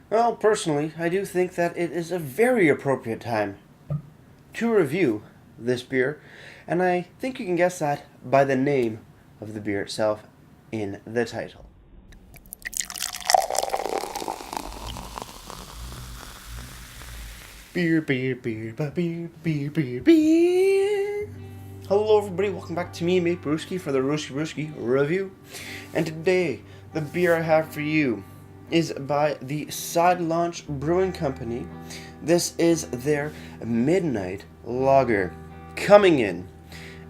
Well, personally, I do think that it is a very appropriate time to review this beer, and I think you can guess that by the name of the beer itself in the title. Beer, beer, beer, beer, beer, beer, beer. Hello, everybody. Welcome back to me, mate Brewski, for the Brewski review. And today, the beer I have for you is by the Side Launch Brewing Company. This is their Midnight Lager, coming in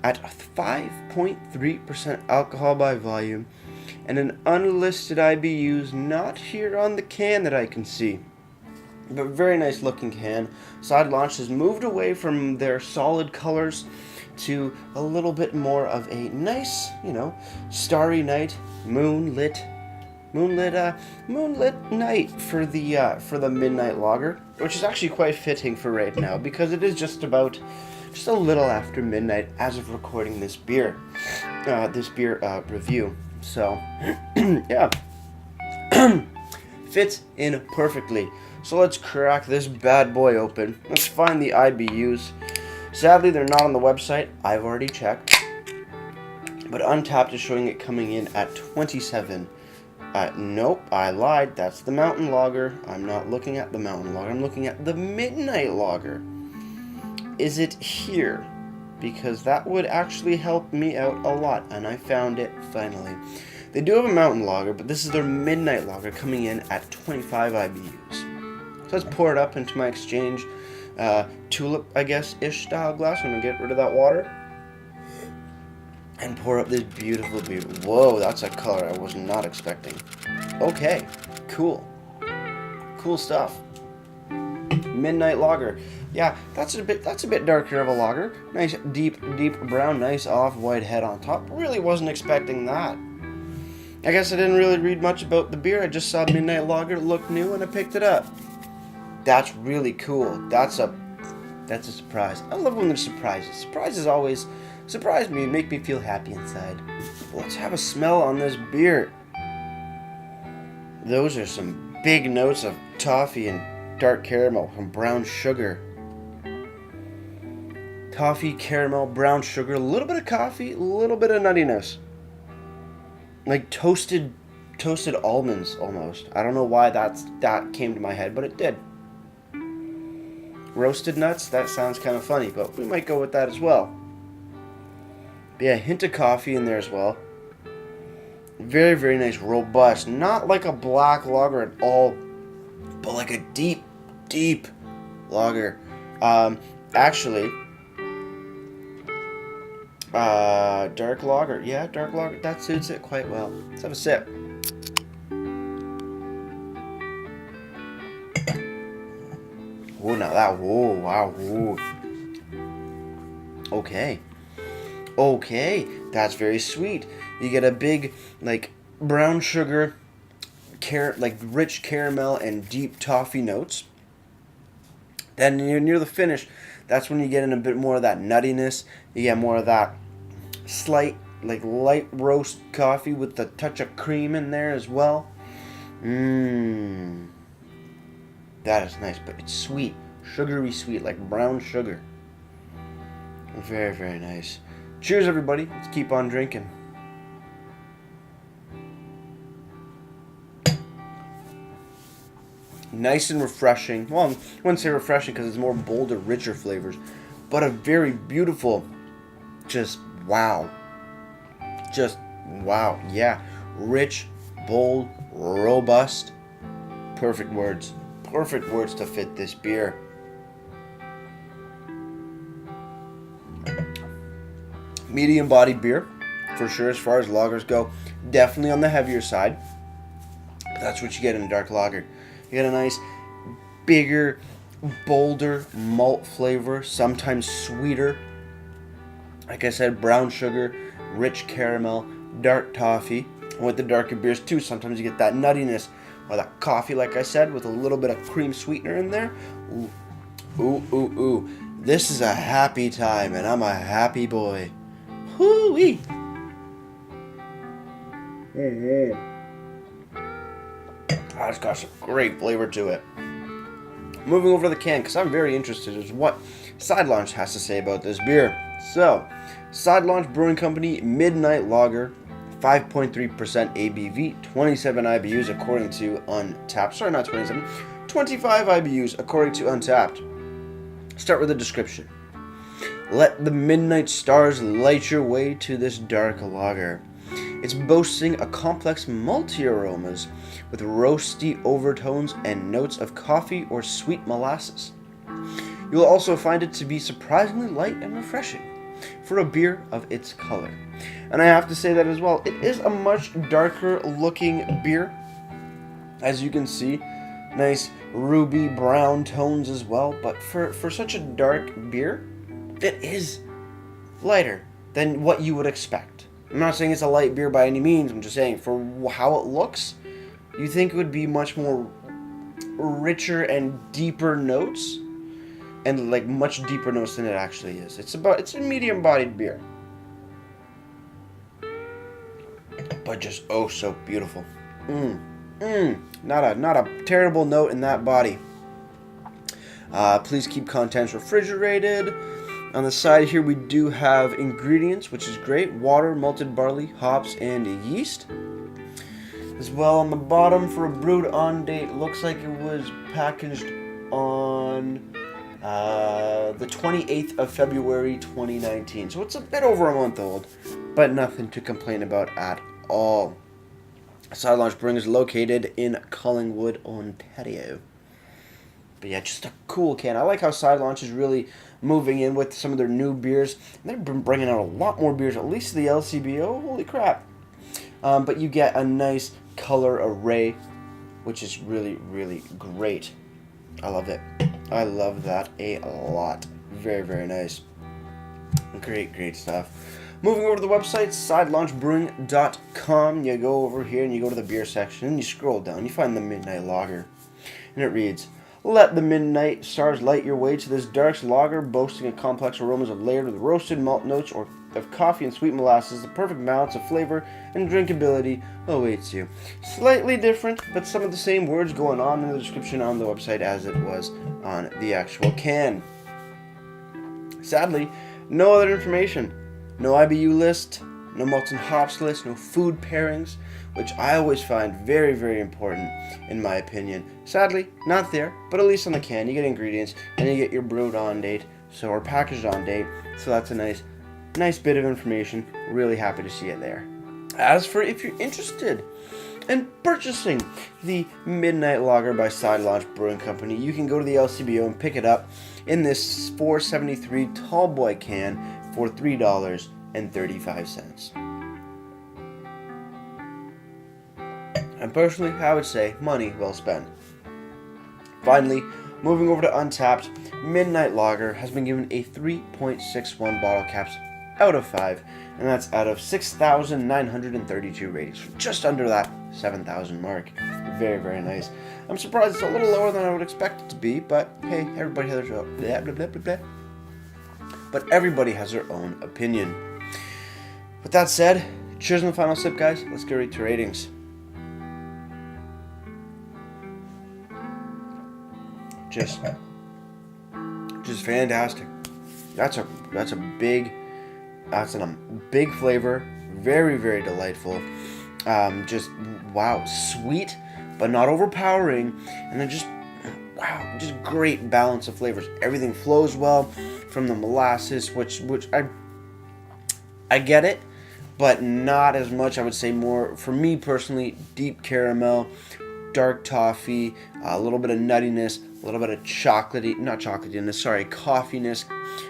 at 5.3% alcohol by volume and an unlisted IBUs not here on the can that I can see. But very nice looking can. Side Launch has moved away from their solid colors to a little bit more of a nice, starry night, moonlit night for the midnight lager, which is actually quite fitting for right now because it is just a little after midnight as of recording this beer review. So yeah, fits in perfectly. So let's crack this bad boy open. Let's find the IBUs. Sadly, they're not on the website. I've already checked. But Untapped is showing it coming in at 27. Nope, I lied. That's the Mountain Lager. I'm not looking at the Mountain Lager. I'm looking at the Midnight Lager. Is it here? Because that would actually help me out a lot. And I found it finally. They do have a Mountain Lager, but this is their Midnight Lager coming in at 25 IBUs. So let's pour it up into my exchange tulip, I guess, ish style glass. I'm going to get rid of that water. And pour up this beautiful beer. Whoa, that's a color I was not expecting. Okay, cool. Cool stuff. Midnight Lager. Yeah, that's a bit darker of a lager. Nice deep brown, nice off-white head on top. Really wasn't expecting that. I guess I didn't really read much about the beer. I just saw Midnight Lager, it looked new, and I picked it up. That's really cool. That's a surprise. I love when there's surprises. Surprises always surprise me and make me feel happy inside. Let's have a smell on this beer. Those are some big notes of toffee and dark caramel and brown sugar. Toffee, caramel, brown sugar, a little bit of coffee, a little bit of nuttiness. Like toasted almonds almost. I don't know why that came to my head, but it did. Roasted nuts, that sounds kind of funny, but we might go with that as well. But yeah, a hint of coffee in there as well. Very, very nice, robust. Not like a black lager at all, but like a deep lager. Actually, dark lager. Yeah, dark lager. That suits it quite well. Let's have a sip. Oh, now that, whoa, wow, whoa. Okay, that's very sweet. You get a big, like, brown sugar, like rich caramel and deep toffee notes. Then near the finish, that's when you get in a bit more of that nuttiness. You get more of that slight, like light roast coffee with a touch of cream in there as well. That is nice, but it's sweet, sugary sweet, like brown sugar. Very, very nice. Cheers, everybody. Let's keep on drinking. Nice and refreshing. Well, I wouldn't say refreshing because it's more bolder, richer flavors, but a very beautiful, just wow. Yeah. Rich, bold, robust. Perfect words to fit this beer. Medium bodied beer, for sure, as far as lagers go. Definitely on the heavier side. But that's what you get in a dark lager. You get a nice, bigger, bolder malt flavor, sometimes sweeter. Like I said, brown sugar, rich caramel, dark toffee. And with the darker beers too, sometimes you get that nuttiness or that coffee, like I said, with a little bit of cream sweetener in there. Ooh. This is a happy time, and I'm a happy boy. Hoo-wee! It's got some great flavor to it. Moving over to the can, because I'm very interested in what Side Launch has to say about this beer. So, Side Launch Brewing Company Midnight Lager, 5.3% ABV, 27 IBUs according to Untapped. Sorry, not 27. 25 IBUs according to Untapped. Start with the description. Let the midnight stars light your way to this dark lager. It's boasting a complex malty aromas with roasty overtones and notes of coffee or sweet molasses. You'll also find it to be surprisingly light and refreshing for a beer of its color. And I have to say that as well. It is a much darker looking beer. As you can see, nice ruby brown tones as well. But for such a dark beer, it is lighter than what you would expect. I'm not saying it's a light beer by any means. I'm just saying for how it looks, you think it would be much more richer and deeper notes, and like much deeper notes than it actually is. It's a medium-bodied beer, but just oh so beautiful. Not a terrible note in that body. Please keep contents refrigerated. On the side here we do have ingredients, which is great. Water, malted barley, hops, and yeast. As well on the bottom for a brewed on date, looks like it was packaged on the 28th of February 2019. So it's a bit over a month old, but nothing to complain about at all. Side Launch Brewing is located in Collingwood, Ontario. But yeah, just a cool can. I like how Side Launch is really moving in with some of their new beers. They've been bringing out a lot more beers, at least the LCBO. Holy crap. But you get a nice color array, which is really, really great. I love it. I love that a lot. Very, very nice. Great stuff. Moving over to the website, sidelaunchbrewing.com. You go over here and you go to the beer section and you scroll down. You find the Midnight Lager. And it reads, let the midnight stars light your way to this dark lager, boasting a complex aromas of layered with roasted malt notes or of coffee and sweet molasses. The perfect balance of flavor and drinkability awaits you. Slightly different, but some of the same words going on in the description on the website as it was on the actual can. Sadly, no other information. No IBU list, no malts and hops list, no food pairings, which I always find very, very important in my opinion. Sadly, not there, but at least on the can you get ingredients and you get your brewed on date, or packaged on date. So that's a nice bit of information. Really happy to see it there. As for if you're interested in purchasing the Midnight Lager by Side Launch Brewing Company, you can go to the LCBO and pick it up in this 473 tall boy can for $3.35. And personally, I would say money well spent. Finally, moving over to Untapped, Midnight Lager has been given a 3.61 bottle caps out of 5, and that's out of 6,932 ratings, just under that 7,000 mark. Very, very nice. I'm surprised it's a little lower than I would expect it to be, but hey, everybody has their own but everybody has their own opinion. With that said, cheers on the final sip, guys. Let's get right to ratings. Just fantastic. That's a big flavor. Very, very delightful. Just wow, sweet but not overpowering, and then just great balance of flavors. Everything flows well from the molasses, which I get it, but not as much. I would say more for me personally, deep caramel, dark toffee, a little bit of nuttiness, a little bit of coffiness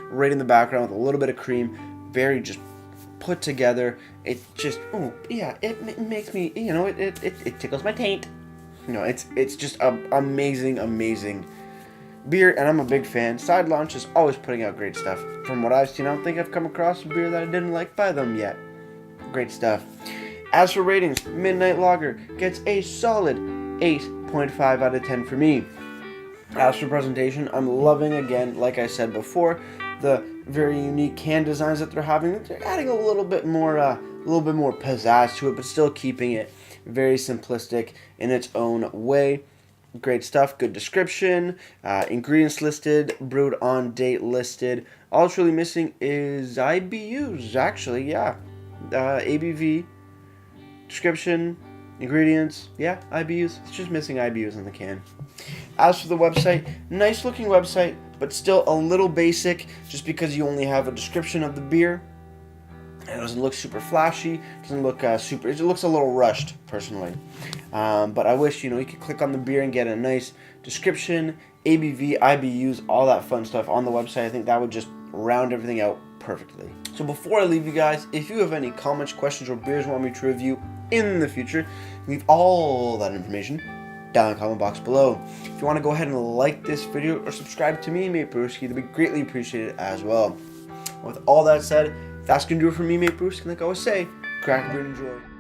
right in the background with a little bit of cream. Very just put together. It just it makes me, it tickles my taint. It's just an amazing beer, and I'm a big fan. Side Launch is always putting out great stuff. From what I've seen, I don't think I've come across a beer that I didn't like by them yet. Great stuff. As for ratings, Midnight Lager gets a solid 8.5 out of 10 for me. As for presentation, I'm loving, again, like I said before, the very unique can designs that they're having. They're adding a little bit more pizzazz to it, but still keeping it very simplistic in its own way. Great stuff, good description, ingredients listed, brewed on date listed. All it's really missing is IBUs, actually, yeah. ABV, description, ingredients, yeah, IBUs. It's just missing IBUs on the can. As for the website, nice looking website, but still a little basic just because you only have a description of the beer. It doesn't look super flashy, doesn't look super, it looks a little rushed, personally. But I wish, you could click on the beer and get a nice description, ABV, IBUs, all that fun stuff on the website. I think that would just round everything out perfectly. So before I leave you guys, if you have any comments, questions, or beers you want me to review in the future, leave all that information down in the comment box below. If you want to go ahead and like this video or subscribe to me, Mate Brewski, that'd be greatly appreciated as well. With all that said, that's going to do it for me, Mate Brewski. Like I always say, crack a beer and enjoy.